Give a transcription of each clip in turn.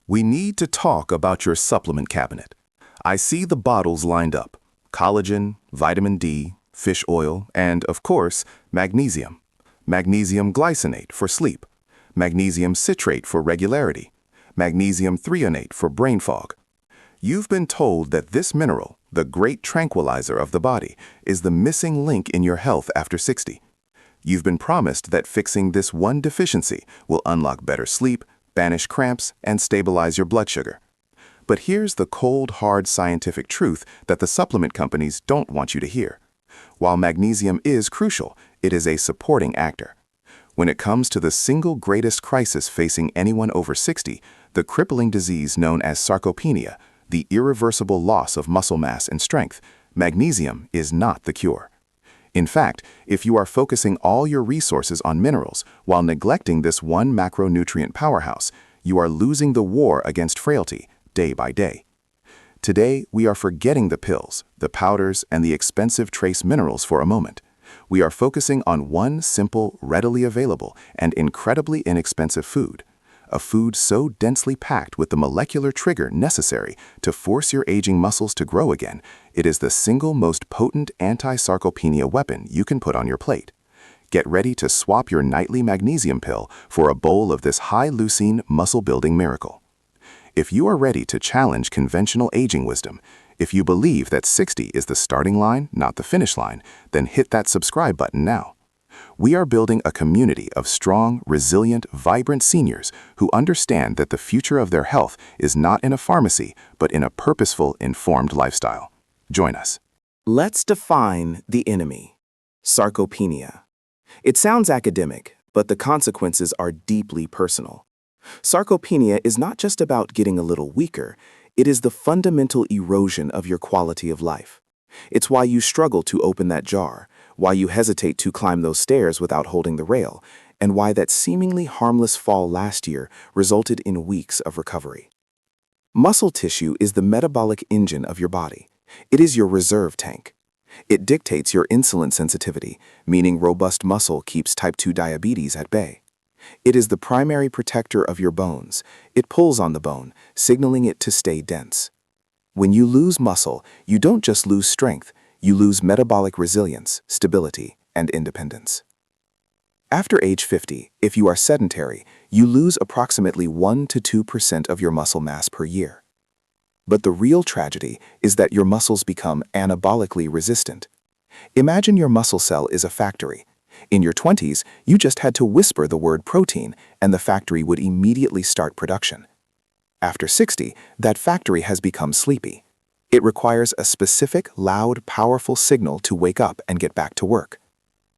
We need to talk about your supplement cabinet. I see the bottles lined up: collagen, vitamin D, fish oil, and, of course, magnesium. Magnesium glycinate for sleep, magnesium citrate for regularity, magnesium threonate for brain fog. You've been told that this mineral, the great tranquilizer of the body, is the missing link in your health after 60. You've been promised that fixing this one deficiency will unlock better sleep, banish cramps, and stabilize your blood sugar. But here's the cold, hard scientific truth that the supplement companies don't want you to hear. While magnesium is crucial, it is a supporting actor. When it comes to the single greatest crisis facing anyone over 60, the crippling disease known as sarcopenia, the irreversible loss of muscle mass and strength, magnesium is not the cure. In fact, if you are focusing all your resources on minerals while neglecting this one macronutrient powerhouse, you are losing the war against frailty day by day. Today, we are forgetting the pills, the powders, and the expensive trace minerals for a moment. We are focusing on one simple, readily available, and incredibly inexpensive food. A food so densely packed with the molecular trigger necessary to force your aging muscles to grow again, it is the single most potent anti-sarcopenia weapon you can put on your plate. Get ready to swap your nightly magnesium pill for a bowl of this high-leucine muscle-building miracle. If you are ready to challenge conventional aging wisdom, if you believe that 60 is the starting line, not the finish line, then hit that subscribe button now. We are building a community of strong, resilient, vibrant seniors who understand that the future of their health is not in a pharmacy, but in a purposeful, informed lifestyle. Join us. Let's define the enemy: sarcopenia. It sounds academic, but the consequences are deeply personal. Sarcopenia is not just about getting a little weaker, it is the fundamental erosion of your quality of life. It's why you struggle to open that jar, why you hesitate to climb those stairs without holding the rail, and why that seemingly harmless fall last year resulted in weeks of recovery. Muscle tissue is the metabolic engine of your body. It is your reserve tank. It dictates your insulin sensitivity, meaning robust muscle keeps type 2 diabetes at bay. It is the primary protector of your bones. It pulls on the bone, signaling it to stay dense. When you lose muscle, you don't just lose strength, you lose metabolic resilience, stability, and independence. After age 50, if you are sedentary, you lose approximately 1 to 2% of your muscle mass per year. But the real tragedy is that your muscles become anabolically resistant. Imagine your muscle cell is a factory. In your 20s, you just had to whisper the word protein, and the factory would immediately start production. After 60, that factory has become sleepy. It requires a specific, loud, powerful signal to wake up and get back to work.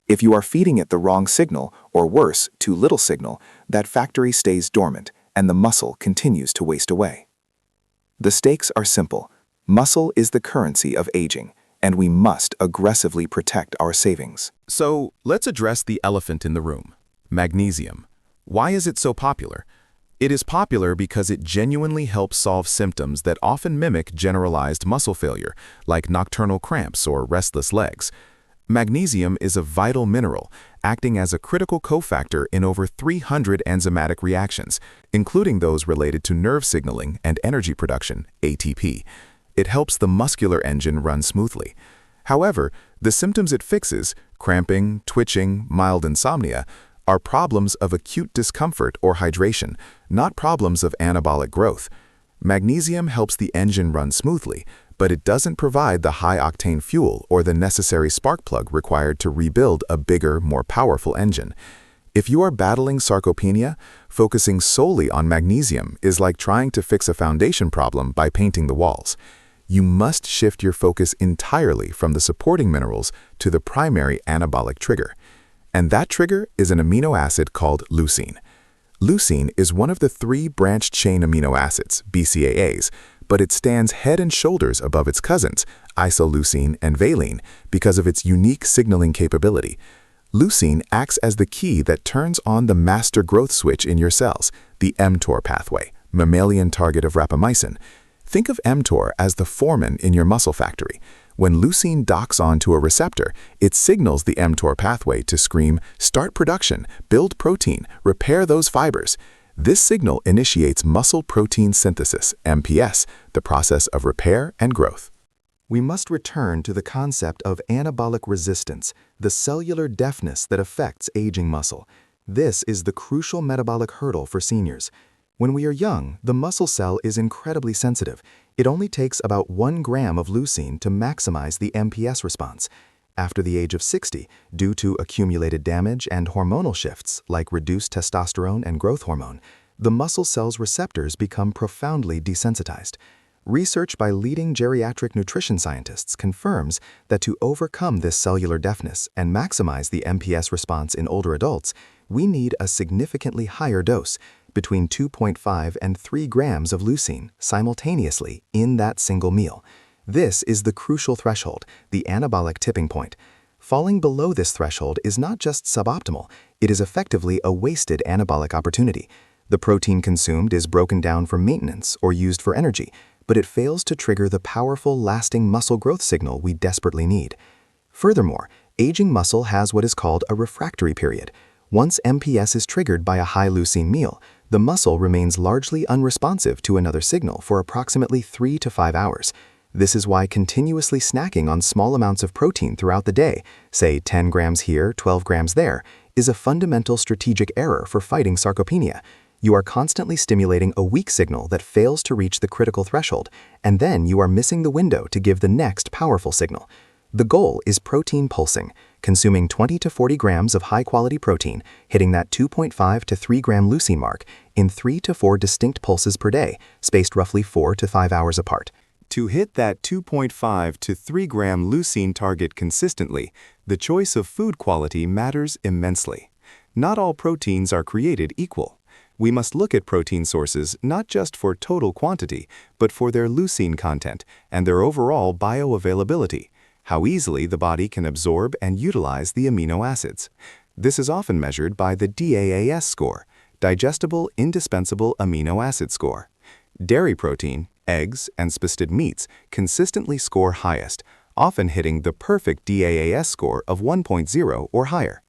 If you are feeding it the wrong signal, or worse, too little signal, that factory stays dormant, and the muscle continues to waste away. The stakes are simple. Muscle is the currency of aging, and we must aggressively protect our savings. So, let's address the elephant in the room: magnesium. Why is it so popular? It is popular because it genuinely helps solve symptoms that often mimic generalized muscle failure, like nocturnal cramps or restless legs. Magnesium is a vital mineral, acting as a critical cofactor in over 300 enzymatic reactions, including those related to nerve signaling and energy production, ATP. It helps the muscular engine run smoothly. However, the symptoms it fixes, cramping, twitching, mild insomnia, are problems of acute discomfort or hydration, not problems of anabolic growth. Magnesium helps the engine run smoothly, but it doesn't provide the high-octane fuel or the necessary spark plug required to rebuild a bigger, more powerful engine. If you are battling sarcopenia, focusing solely on magnesium is like trying to fix a foundation problem by painting the walls. You must shift your focus entirely from the supporting minerals to the primary anabolic trigger. And that trigger is an amino acid called leucine. Leucine is one of the 3 branched-chain amino acids, BCAAs, but it stands head and shoulders above its cousins, isoleucine and valine, because of its unique signaling capability. Leucine acts as the key that turns on the master growth switch in your cells, the mTOR pathway, mammalian target of rapamycin. Think of mTOR as the foreman in your muscle factory. When leucine docks onto a receptor, it signals the mTOR pathway to scream, "Start production, build protein, repair those fibers." This signal initiates muscle protein synthesis, MPS, the process of repair and growth. We must return to the concept of anabolic resistance, the cellular deafness that affects aging muscle. This is the crucial metabolic hurdle for seniors. When we are young, the muscle cell is incredibly sensitive. It only takes about 1 gram of leucine to maximize the MPS response. After the age of 60, due to accumulated damage and hormonal shifts like reduced testosterone and growth hormone, the muscle cell's receptors become profoundly desensitized. Research by leading geriatric nutrition scientists confirms that to overcome this cellular deafness and maximize the MPS response in older adults, we need a significantly higher dose, between 2.5 and 3 grams of leucine, simultaneously in that single meal. This is the crucial threshold, the anabolic tipping point. Falling below this threshold is not just suboptimal, it is effectively a wasted anabolic opportunity. The protein consumed is broken down for maintenance or used for energy, but it fails to trigger the powerful, lasting muscle growth signal we desperately need. Furthermore, aging muscle has what is called a refractory period. Once MPS is triggered by a high-leucine meal, the muscle remains largely unresponsive to another signal for approximately 3 to 5 hours. This is why continuously snacking on small amounts of protein throughout the day, say 10 grams here, 12 grams there, is a fundamental strategic error for fighting sarcopenia. You are constantly stimulating a weak signal that fails to reach the critical threshold, and then you are missing the window to give the next powerful signal. The goal is protein pulsing, consuming 20 to 40 grams of high-quality protein, hitting that 2.5 to 3 gram leucine mark in 3 to 4 distinct pulses per day, spaced roughly 4 to 5 hours apart. To hit that 2.5 to 3 gram leucine target consistently, the choice of food quality matters immensely. Not all proteins are created equal. We must look at protein sources not just for total quantity, but for their leucine content and their overall bioavailability, how easily the body can absorb and utilize the amino acids. This is often measured by the DAAS score, Digestible Indispensable Amino Acid Score. Dairy protein, eggs, and specific meats consistently score highest, often hitting the perfect DAAS score of 1.0 or higher.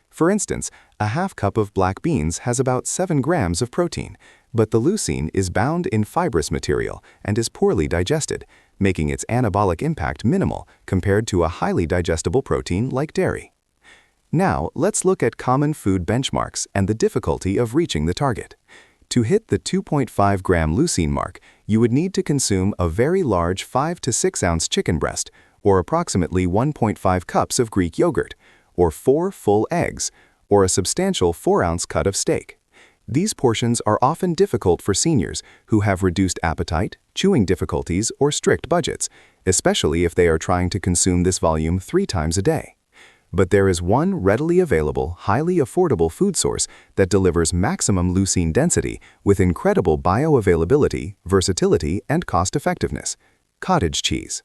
For instance, a half cup of black beans has about 7 grams of protein, but the leucine is bound in fibrous material and is poorly digested, making its anabolic impact minimal compared to a highly digestible protein like dairy. Now, let's look at common food benchmarks and the difficulty of reaching the target. To hit the 2.5 gram leucine mark, you would need to consume a very large 5 to 6 ounce chicken breast, or approximately 1.5 cups of Greek yogurt, or 4 full eggs, or a substantial 4-ounce cut of steak. These portions are often difficult for seniors who have reduced appetite, chewing difficulties, or strict budgets, especially if they are trying to consume this volume 3 times a day. But there is one readily available, highly affordable food source that delivers maximum leucine density with incredible bioavailability, versatility, and cost-effectiveness: cottage cheese.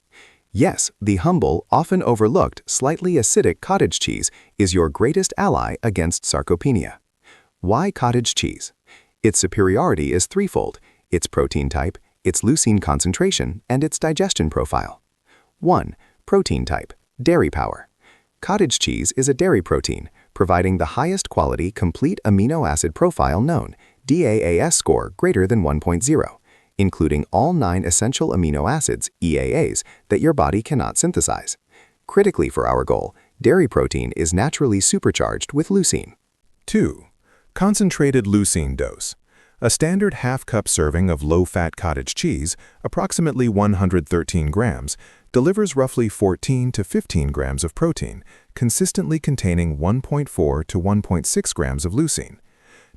Yes, the humble, often overlooked, slightly acidic cottage cheese is your greatest ally against sarcopenia. Why cottage cheese? Its superiority is threefold: its protein type, its leucine concentration, and its digestion profile. 1. Protein type: dairy power. Cottage cheese is a dairy protein, providing the highest quality complete amino acid profile known, DAAS score greater than 1.0. including all 9 essential amino acids, EAAs, that your body cannot synthesize. Critically for our goal, dairy protein is naturally supercharged with leucine. 2. Concentrated leucine dose. A standard half-cup serving of low-fat cottage cheese, approximately 113 grams, delivers roughly 14 to 15 grams of protein, consistently containing 1.4 to 1.6 grams of leucine.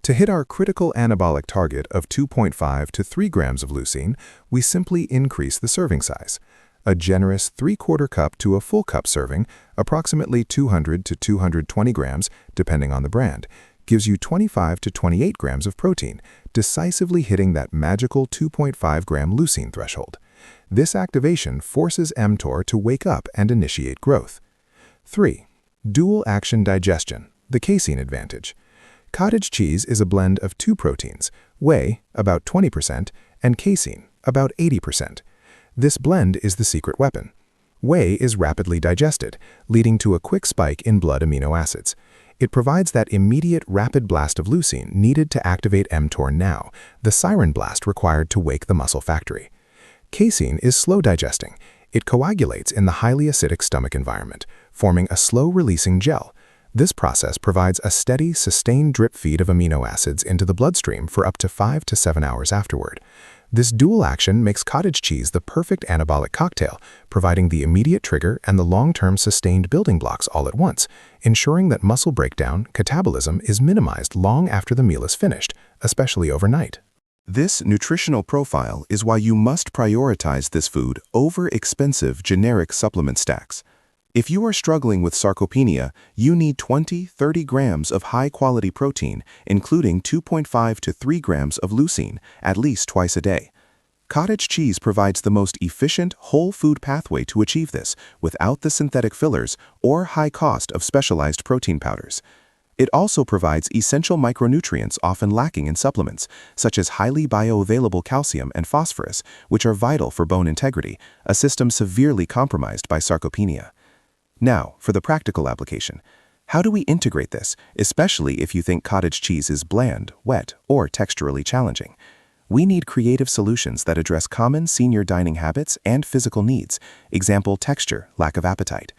To hit our critical anabolic target of 2.5 to 3 grams of leucine, we simply increase the serving size. A generous 3/4 cup to a full cup serving, approximately 200 to 220 grams, depending on the brand, gives you 25 to 28 grams of protein, decisively hitting that magical 2.5 gram leucine threshold. This activation forces mTOR to wake up and initiate growth. 3. Dual action digestion, the casein advantage. Cottage cheese is a blend of 2 proteins, whey, about 20%, and casein, about 80%. This blend is the secret weapon. Whey is rapidly digested, leading to a quick spike in blood amino acids. It provides that immediate rapid blast of leucine needed to activate mTOR now, the siren blast required to wake the muscle factory. Casein is slow digesting. It coagulates in the highly acidic stomach environment, forming a slow-releasing gel. This process provides a steady, sustained drip feed of amino acids into the bloodstream for up to 5 to 7 hours afterward. This dual action makes cottage cheese the perfect anabolic cocktail, providing the immediate trigger and the long-term sustained building blocks all at once, ensuring that muscle breakdown, catabolism, is minimized long after the meal is finished, especially overnight. This nutritional profile is why you must prioritize this food over expensive generic supplement stacks. If you are struggling with sarcopenia, you need 20-30 grams of high-quality protein, including 2.5 to 3 grams of leucine, at least twice a day. Cottage cheese provides the most efficient whole food pathway to achieve this without the synthetic fillers or high cost of specialized protein powders. It also provides essential micronutrients often lacking in supplements, such as highly bioavailable calcium and phosphorus, which are vital for bone integrity, a system severely compromised by sarcopenia. Now, for the practical application. How do we integrate this, especially if you think cottage cheese is bland, wet, or texturally challenging? We need creative solutions that address common senior dining habits and physical needs, example texture, lack of appetite.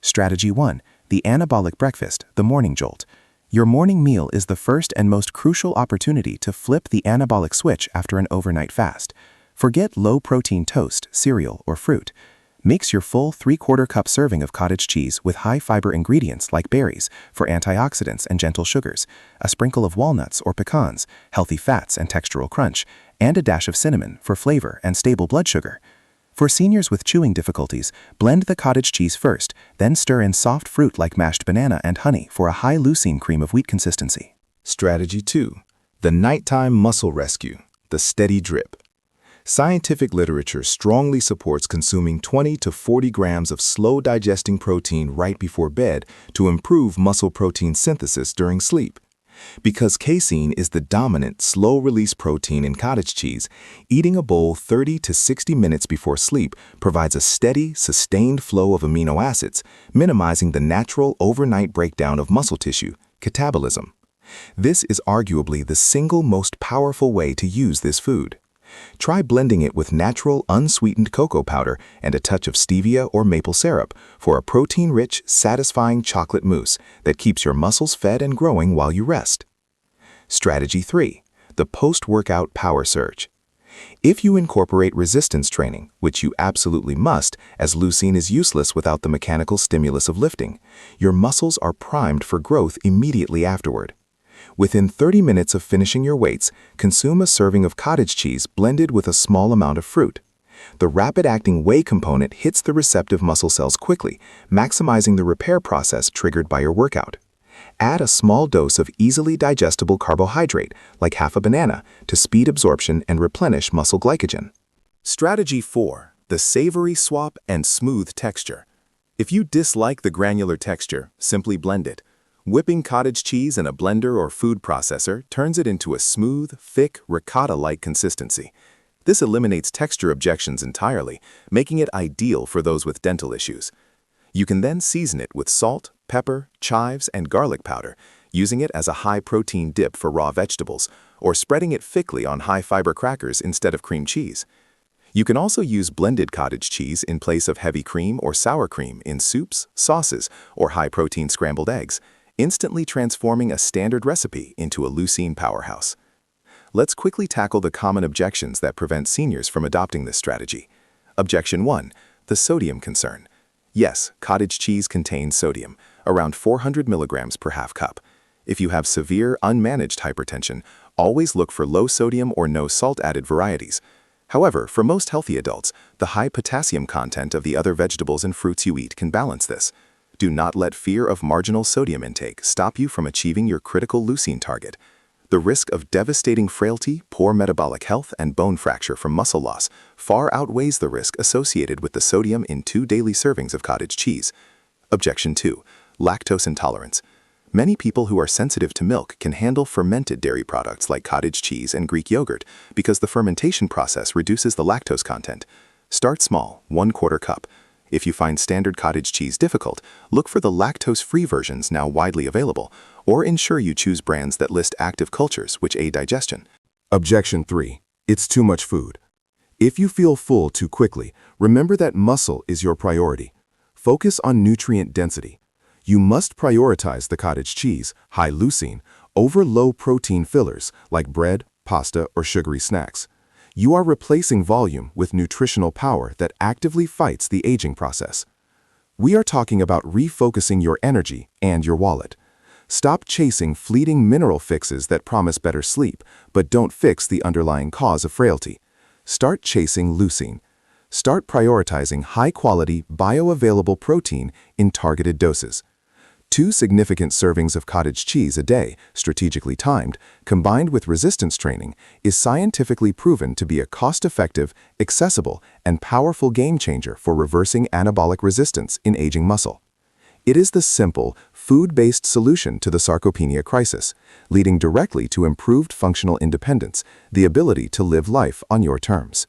Strategy 1. The anabolic breakfast, the morning jolt. Your morning meal is the first and most crucial opportunity to flip the anabolic switch after an overnight fast. Forget low-protein toast, cereal, or fruit. Mix your full 3/4 cup serving of cottage cheese with high-fiber ingredients like berries for antioxidants and gentle sugars, a sprinkle of walnuts or pecans, healthy fats and textural crunch, and a dash of cinnamon for flavor and stable blood sugar. For seniors with chewing difficulties, blend the cottage cheese first, then stir in soft fruit like mashed banana and honey for a high-leucine cream of wheat consistency. Strategy 2. The nighttime muscle rescue, the steady drip. Scientific literature strongly supports consuming 20 to 40 grams of slow-digesting protein right before bed to improve muscle protein synthesis during sleep. Because casein is the dominant slow-release protein in cottage cheese, eating a bowl 30 to 60 minutes before sleep provides a steady, sustained flow of amino acids, minimizing the natural overnight breakdown of muscle tissue, catabolism. This is arguably the single most powerful way to use this food. Try blending it with natural, unsweetened cocoa powder and a touch of stevia or maple syrup for a protein-rich, satisfying chocolate mousse that keeps your muscles fed and growing while you rest. Strategy 3. The post-workout power surge. If you incorporate resistance training, which you absolutely must, as leucine is useless without the mechanical stimulus of lifting, your muscles are primed for growth immediately afterward. Within 30 minutes of finishing your weights, consume a serving of cottage cheese blended with a small amount of fruit. The rapid-acting whey component hits the receptive muscle cells quickly, maximizing the repair process triggered by your workout. Add a small dose of easily digestible carbohydrate, like half a banana, to speed absorption and replenish muscle glycogen. Strategy 4. The savory swap and smooth texture. If you dislike the granular texture, simply blend it. Whipping cottage cheese in a blender or food processor turns it into a smooth, thick, ricotta-like consistency. This eliminates texture objections entirely, making it ideal for those with dental issues. You can then season it with salt, pepper, chives, and garlic powder, using it as a high-protein dip for raw vegetables, or spreading it thickly on high-fiber crackers instead of cream cheese. You can also use blended cottage cheese in place of heavy cream or sour cream in soups, sauces, or high-protein scrambled eggs, instantly transforming a standard recipe into a leucine powerhouse. Let's quickly tackle the common objections that prevent seniors from adopting this strategy. Objection 1. The sodium concern. Yes, cottage cheese contains sodium, around 400 milligrams per half cup. If you have severe, unmanaged hypertension, always look for low sodium or no salt added varieties. However, for most healthy adults, the high potassium content of the other vegetables and fruits you eat can balance this. Do not let fear of marginal sodium intake stop you from achieving your critical leucine target. The risk of devastating frailty, poor metabolic health, and bone fracture from muscle loss far outweighs the risk associated with the sodium in 2 daily servings of cottage cheese. Objection 2. Lactose intolerance. Many people who are sensitive to milk can handle fermented dairy products like cottage cheese and Greek yogurt because the fermentation process reduces the lactose content. Start small, 1/4 cup. If you find standard cottage cheese difficult, look for the lactose-free versions now widely available, or ensure you choose brands that list active cultures which aid digestion. Objection 3. It's too much food. If you feel full too quickly, remember that muscle is your priority. Focus on nutrient density. You must prioritize the cottage cheese, high-leucine, over low-protein fillers like bread, pasta, or sugary snacks. You are replacing volume with nutritional power that actively fights the aging process. We are talking about refocusing your energy and your wallet. Stop chasing fleeting mineral fixes that promise better sleep, but don't fix the underlying cause of frailty. Start chasing leucine. Start prioritizing high-quality, bioavailable protein in targeted doses. 2 significant servings of cottage cheese a day, strategically timed, combined with resistance training, is scientifically proven to be a cost-effective, accessible, and powerful game-changer for reversing anabolic resistance in aging muscle. It is the simple, food-based solution to the sarcopenia crisis, leading directly to improved functional independence, the ability to live life on your terms.